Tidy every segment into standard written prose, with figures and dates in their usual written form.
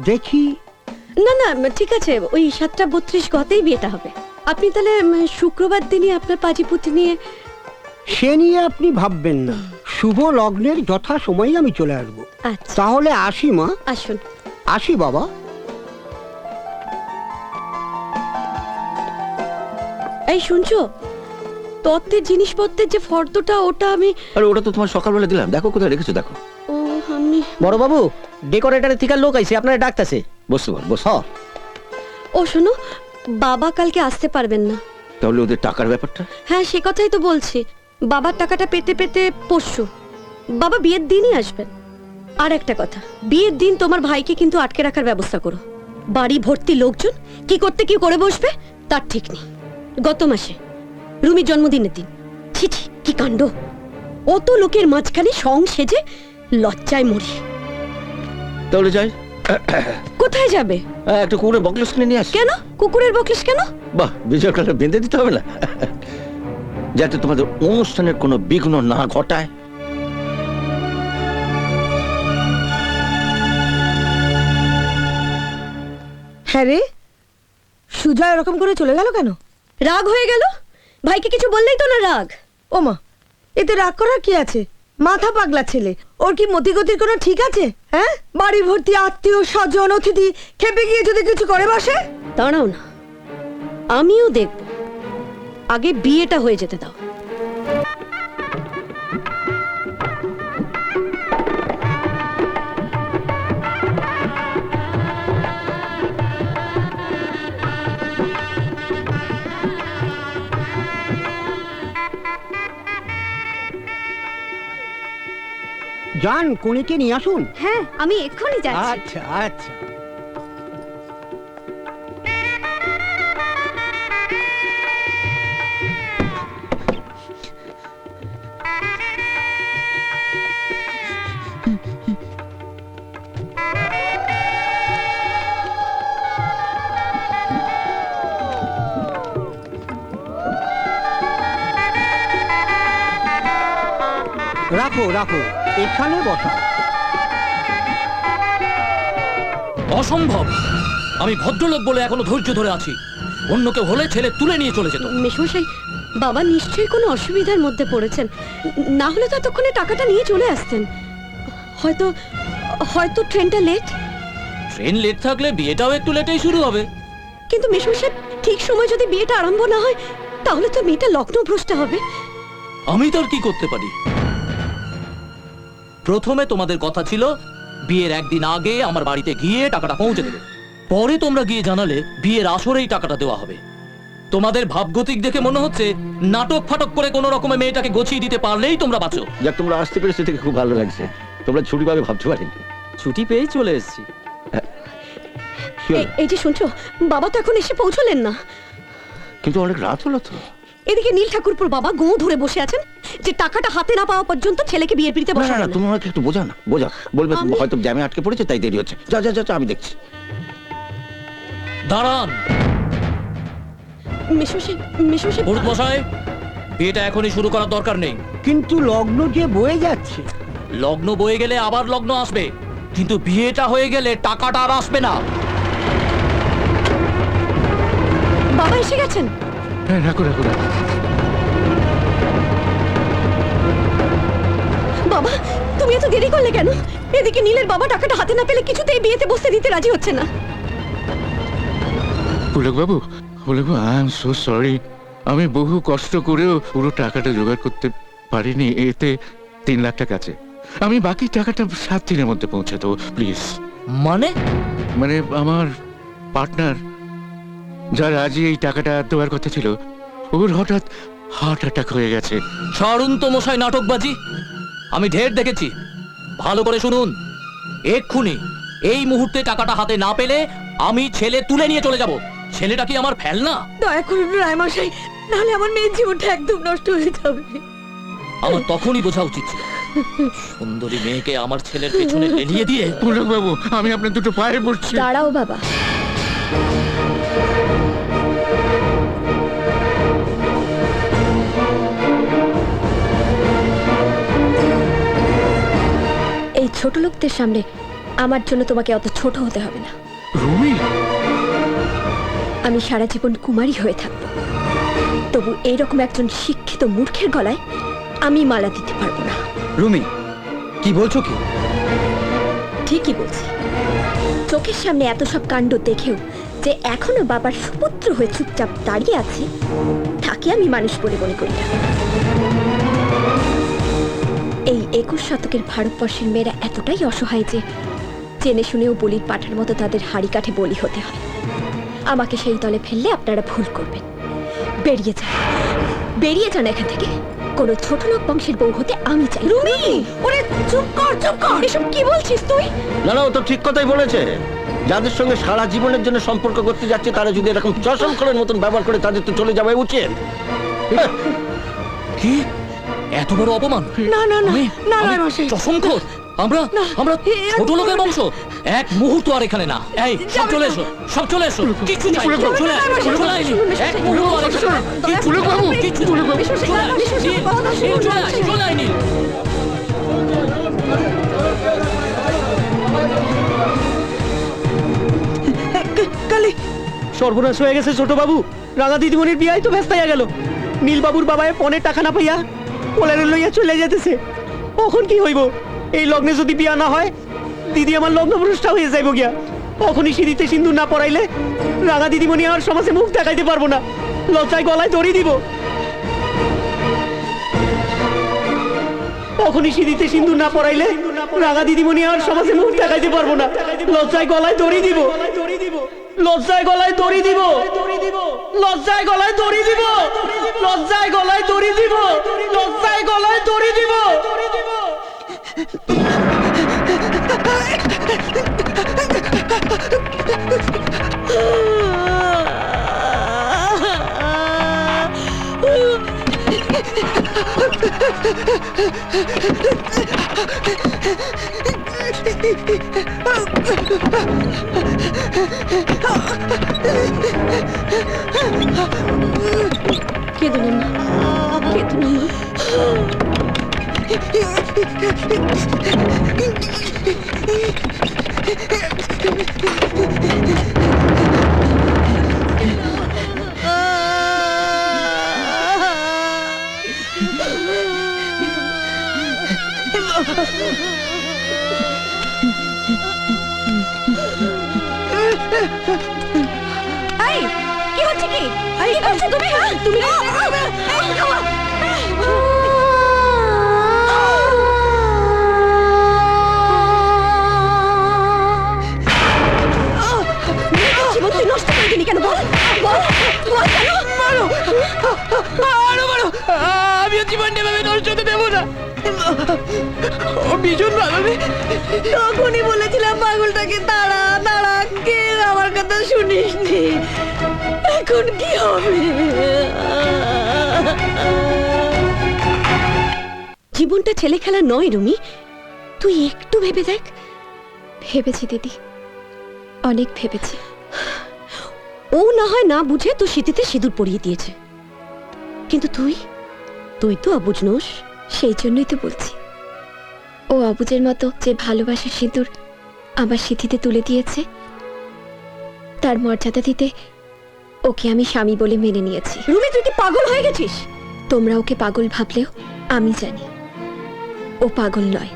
দেখি। না না ঠিক আছে, ওই 7:32 গতেই বিয়েটা হবে। আপনি তাহলে শুক্রবার দিনই আপনার পাজিপুতি নিয়ে। সে নিয়ে আপনি ভাববেন না, শুভ লগ্নের যথা সময়ে আমি চলে আসবো। আচ্ছা তাহলে আসি মা। আসুন। আসি বাবা। এই শুনছো, তত্ত্বের জিনিসপত্রের যে ফর্দটা, ওটা আমি। আরে ওটা তো তোমার সকালবেলা দিলাম, দেখো কোথায় রেখেছো দেখো। ও আমি। বড় বাবু, ডেকোরেটরের থেকে লোক আইছে, আপনারা ডাকতেছে। বসতে পার, বস। ও শোনো, বাবা কালকে আসতে পারবেন না। তাহলে ওদের টাকার ব্যাপারটা? হ্যাঁ সে কথাই তো বলছি, বাবার টাকাটা পেতে পেতে পরশু বাবা বিয়ের দিনই আসবেন। আর একটা কথা, বিয়ের দিন তোমার ভাইকে কিন্তু আটকে রাখার ব্যবস্থা করো। বাড়ি ভর্তি লোকজন, কি করতে কি করে বসবে তার ঠিক নেই। গত মাসে রুমির জন্মদিনের দিন, ছি ছি কি কাণ্ড! অত লোকের মাঝখানে সং সেজে লজ্জায় মরি। তাহলে যাই। কোথায় যাবে? একটা কুকুরের বকলেস কিনে নিয়ে আসি। কেন কুকুরের বকলিস কেন? বাহ, বিজয়কালটা বেঁধে দিতে হবে না, যাতে তোমাদের অনুষ্ঠানের কোনো বিঘ্ন না ঘটায়। হ্যাঁ রে, সুজয় এরকম করে চলে গেল কেন? রাগ হয়ে গেল? ভাইকে কিছু বললেই তো না রাগ। ও মা, এতে রাগ করার কি আছে? মাথা পাগলা ছেলে, ওর কি মতিগতির কোনো ঠিক আছে? হ্যাঁ, বাড়ি ভর্তি আত্মীয় স্বজন অতিথি, খেপে গিয়ে যদি কিছু করে বসে। দাঁড়াও না, আমিও দেখব, আগে বিয়েটা হয়ে যেতে দাও। যান, কনেকে নিয়ে আসুন। হ্যাঁ আমি এক্ষুনি যাচ্ছি। আচ্ছা আচ্ছা। রাখো রাখো, এখানে বসা। অসম্ভব! আমি ভদ্রলোক বলে এখনো ধৈর্য ধরে আছি। অন্য কেউ হলে ছেলে তুলে নিয়ে চলে যেত। মেশমশাই, বাবা নিশ্চয়ই কোনো অসুবিধার মধ্যে পড়েছেন, না হলে তো এতক্ষণে টাকাটা নিয়ে চলে আসতেন। হয়তো হয়তো ট্রেনটা লেট। ট্রেন লেট থাকলে বিয়েটাও একটু লেটেই শুরু হবে। কিন্তু মেশমশাই, ঠিক সময় যদি বিয়েটা আরম্ভ না হয়, তাহলে তো মেয়েটা লগ্ন ভ্রষ্ট হবে। আমি তোর কি করতে পারি? প্রথমে তোমাদের কথা ছিল বিয়ের একদিন আগে আমার বাড়িতে গিয়ে টাকাটা পৌঁছে দেবে, পরে তোমরা গিয়ে জানালে বিয়ের আসরেই টাকাটা দেওয়া হবে। তোমাদের ভাবগতিক দেখে মনে হচ্ছে নাটক ফাটক করে কোনো রকমে মেয়েটাকে গছিয়ে দিতে পারলেই তোমরা বাঁচো। যাক, তোমরা আসতে পেরেছো থেকে খুব ভালো লাগছে। তোমরা ছুটি পাবে ভাবতে পারিনি। ছুটি পেয়েই চলে এসেছি। এই যে শুনছো, বাবা তো এখন এসে পৌঁছলেন না। কিন্তু অনেক রাত হলো তো। এদিকে নীল ঠাকুরপুর বাবা গো ধরে বসে আছেন যে টাকাটা হাতে না পাওয়া পর্যন্ত ছেলেকে বিয়ের পিড়িতে না বসাবেন না, না। তুমি আমাকে একটু বোঝা না, বোঝা। বলবে হয়তো জ্যামে আটকে পড়েছে তাই দেরি হচ্ছে। যা যা যা, আমি দেখছি। দাঁড়ান মেশমশাই, পুরুত মশাই, বিয়েটা এখনই শুরু করার দরকার নেই। কিন্তু লগ্ন যে বয়ে যাচ্ছে। লগ্ন বয়ে গেলে আবার লগ্ন আসবে, কিন্তু বিয়েটা হয়ে গেলে টাকাটা আর আসবে না। বাবা এসে গেছেন। হ্যাঁ, রাখো রাখো রাখো। বাবা তুমি এত দেরি করলে কেন? এদিকে নীলের বাবা টাকাটা হাতে না পেলে কিছুতেই বিয়েতে বসতে দিতে রাজি হচ্ছে না। পুলক বাবু, আই এম সো সরি। আমি বহু কষ্ট করেও পুরো টাকাটা জোগাড় করতে পারিনি। এতে 3 লাখ টাকা আছে। আমি বাকি টাকাটা 7 দিনের মধ্যে পৌঁছে দেবো, প্লিজ। মানে? মানে আমার পার্টনার, যার আজই এই টাকাটা দেওয়ার কথা ছিল, ওর হঠাৎ হার্ট অ্যাটাক হয়ে গেছে। ছাড়ুন তো মশাই নাটকবাজি, আমি ঢের দেখেছি। ভালো করে শুনুন, এক্ষুনি এই মুহূর্তে টাকাটা হাতে না পেলে আমি ছেলে তুলে নিয়ে চলে যাব। ছেলেটা কি আমার ফেলনা? দয়া করুন রায়মশাই, নাহলে আমার মেয়ের জীবনটা একদম নষ্ট হয়ে যাবে। আমার তখনই বোঝা উচিত ছিল। সুন্দরী মেয়েকে আমার ছেলের পেছনে লেলিয়ে দিয়ে। পুলক বাবু, আমি আপনার দুটো পায়ে পড়ছি। দাঁড়াও বাবা, এই ছোট লোকদের সামনে আমার জন্য তোমাকে অত ছোট হতে হবে না। রুমি, আমি সারা জীবন কুমারী হয়ে থাকব, তবু এইরকম একজন শিক্ষিত মূর্খের গলায় আমি মালা দিতে পারবো না। রুমি, কি বলছো কি? ঠিকই বলছি। চোখের সামনে এত সব কাণ্ড দেখেও যে এখনো বাবার সুপুত্র হয়ে চুপচাপ দাঁড়িয়ে আছে, তাকে আমি মানুষ বলে মনে করি না। এই 21 শতকের ভারতবর্ষের মেয়েরা এতটাই অসহায় যে জেনে শুনেও বলির পাঠার মতো তাদের হাড়ি কাঠে বলি হতে হয়। আমাকে সেই দলে ফেললে আপনারা ভুল করবেন। বেরিয়ে যান, বেরিয়ে যান এখান থেকে। কোনো ছোট লোক বংশের বউ হতে আমি চাই। রুমি, ওরে চুপ কর, চুপ কর। এসব কি বলছিস তুই? না না, ও তো ঠিক কথাই বলেছে। যাদের সঙ্গে সারা জীবনের জন্য সম্পর্ক করতে যাচ্ছে তারা যদি এরকম চশমখোরের মতন ব্যবহার করে, তাদের তো চলে যাওয়াই উচিত। কি এত বড় অপমান! না না না আমি- না আমি না মশাই, চশমখোর? আমরা আমরা ছোট লোকের বংশ? এক মুহূর্ত আর এখানে না। এই সব চলে এসো, সব চলে এসো। কিছু নাই, চলে আসো, চলে আইনি। এক মুহূর্ত আর এখানে না। কিচ্ছু না, কিচ্ছু না। চলে আয়, নীল, চলে আয়, চলে আয়, নীল। কালি সর্বনাশ হয়ে গেছে ছোট বাবু। রাঙা দিদিমণির বিয়ায় তো ব্যস্ত হয়ে গেল। নীলবাবুর বাবায় পনের টাকা না পাইয়া কোলের লইয়া চলে যেতেছে। কখন কি হইব? এই লগ্নে যদি বিয়া না হয়, দিদি আমার লগ্ন ভ্রষ্টা হয়ে যাইব গিয়া। কখনই সিঁড়িতে সিন্দুর না পড়াইলে রাঙা দিদিমণি আর সমাজে মুখ দেখাইতে পারবো না। লজ্জায় গলায় দড়ি দিব। কখনই সিঁড়িতে সিন্দুর না পড়াইলে রাঙা দিদিমণি আর সমাজে মুখ দেখাইতে পারবো না। লজ্জায় গলায় দড়ি দিব, লজ্জায় গলায় দড়ি দিব, লজ্জায় গলায় দড়ি দিব, লজ্জায় গলায় দড়ি দিব, লজ্জায় গলায় দড়ি দিব। কেঁদো না মা, কেঁদো না মা। এই, কি হচ্ছে কি? কি করছো তুমি? হ্যাঁ, তুমি জীবন তুই নষ্ট করে দিলি কেন? বল, বল, বল কেন? মারো, আরো মারো। আমিও জীবনটা ভাবে নষ্ট হতে দেবো না। ও ভীষণ ভালো। তখনই বলেছিলাম পাগলটাকে তাড়া তাড়া, কে আমার কথা শুনিসনি। এখন কি হবে? জীবনটা ছেলে খেলা নয় রুমি, তুই একটু ভেবে দেখ। ভেবেছি দিদি, অনেক ভেবেছি। ও না হয় না বুঝে তো স্মৃতিতে সিঁদুর পরিয়ে দিয়েছে, কিন্তু তুই তুই তো অবুঝ নোস। সেই জন্যই তো বলছি, ও অবুঝের মতো যে ভালোবাসার সিঁদুর আমার স্মৃতিতে তুলে দিয়েছে, তার মর্যাদা দিতে ওকে আমি স্বামী বলে মেনে নিয়েছি। রুমি, তুই কি পাগল হয়ে গেছিস? তোমরা ওকে পাগল ভাবলেও আমি জানি ও পাগল নয়।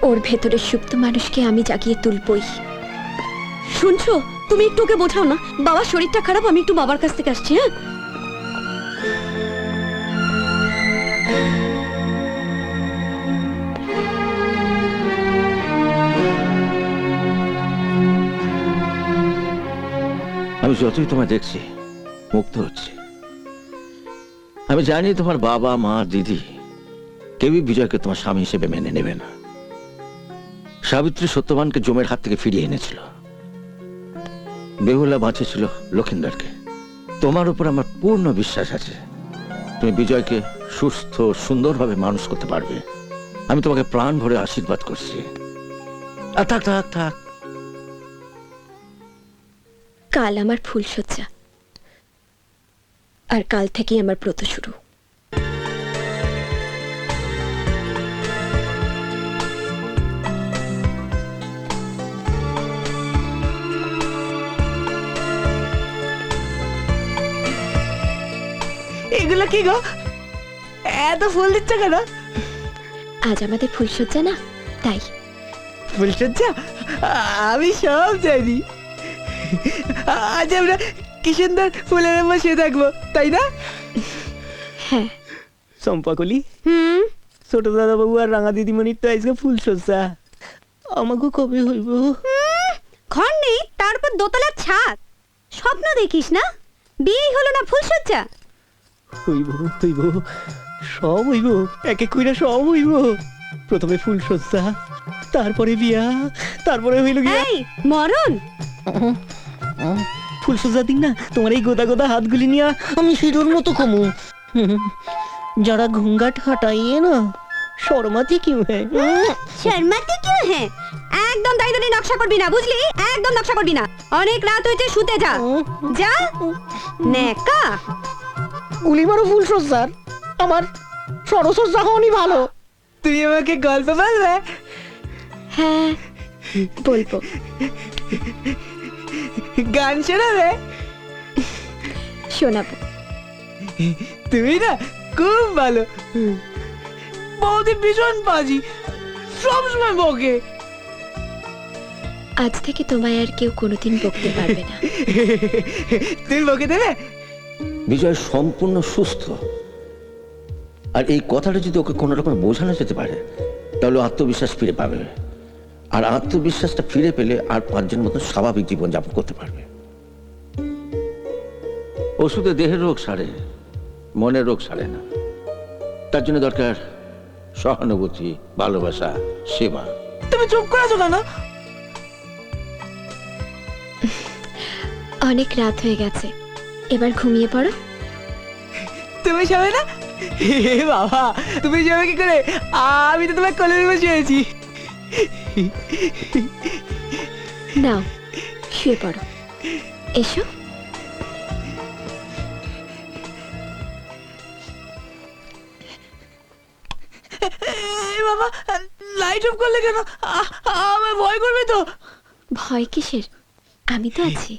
ওর ভেতরের সুপ্ত মানুষকে আমি জাগিয়ে তুলবই। শুনছো? তুমি একটু ওকে বোঝাও না। বাবার শরীরটা খারাপ, আমি একটু বাবার কাছ থেকে আসছি। হ্যাঁ, আমি যতই তোমায় দেখছি মুগ্ধ হচ্ছি। আমি জানি তোমার বাবা মা দিদি কেউই বিজয়কে তোমার স্বামী হিসেবে মেনে নেবে না। সাবিত্রী সত্যবানকে জমের হাত থেকে ফিরিয়ে এনেছিল, বেহুলা বাঁচিয়েছিল লক্ষিন্দরকে। তোমার উপর আমার পূর্ণ বিশ্বাস আছে তুমি বিজয়কে সুস্থ সুন্দরভাবে মানুষ করতে পারবে। আমি তোমাকে প্রাণ ভরে আশীর্বাদ করছি। আর থাক থাক থাক, কাল আমার ফুলশয্যা, আর কাল থেকেই আমার ব্রত শুরু। এগুলো কি গো, এত ফুল দিচ্ছ কেন? আজ আমাদের ফুলসজ্জা না, তাই। ফুলসজ্জা? আমি সব জানি। আজ আমরা কি সুন্দর ফুলের বসে থাকবো, তাই না? হ্যাঁ। চম্পাকলি, ছোট দাদা বাবু আর রাঙা দিদিমণির তো আজকে ফুলসজ্জা, আমাকে কবে হইব? ঘর নেই, তারপর দোতলার ছাদ। স্বপ্ন দেখিস না? বিয়েই হলো না, ফুলসজ্জা। হইব হইব, সব হইব, এক এক কইরা সব হইব। প্রথমে ফুলসজ্জা, তারপরে বিয়া, তারপরে হইল গিয়া এই মরণ। ফুলসজ্জার দিন না তোমার এই গোদা গোদা হাতগুলি নিয়ে আমি হিরোর মতো কমু। যারা ঘুঙ্গাট হাঁটাইয়ে না শর্মাতে কি হ্যাঁ? শর্মাতে কি হ্যাঁ? একদম দাইদানি নকশা করবি না, বুঝলি? একদম নকশা করবি না। অনেক রাত হয়েছে, শুতে যা। যা নেকা। গুলি মারো ফুলসজ্জার, আমার সরসজ্জা হওয়ানি ভালো। তুমি আমাকে গল্প বলবে? হ্যাঁ বলবো। গান শোনাবে? শোনাবো। তুমি না খুব ভালো বৌদি, ভীষণ বাজি, সবসময় বকে। আজ থেকে তোমায় আর কেউ কোনোদিন বকতে পারবে না। তুমি বকে দেবে? বিজয় সম্পূর্ণ সুস্থ, আর এই কথাটা যদি ওকে কোনো রকম বোঝানো যেতে পারে তাহলে ও আত্মবিশ্বাস ফিরে পাবে, আর আত্মবিশ্বাসটা ফিরে পেলে আর 5 জন মতো স্বাভাবিক জীবন যাপন করতে পারবে। ওষুধে দেহের রোগ সারে, মনের রোগ সারে না। তার জন্য দরকার সহানুভূতি, ভালোবাসা, সেবা। তুমি চুপ করে আছো কেন? অনেক রাত হয়ে গেছে, এবার ঘুমিয়ে পড়ো। তুমি যাবে না? হে বাবা, তুমি যাবে কি করে? আমি তো তোমার কোলে বসে আছি। নাও শুয়ে পড়ো, এসো। এই বাবা, লাইট অফ করলে কেন? আমার ভয় করবে তো। ভয় কিসের? আমি তো আছি।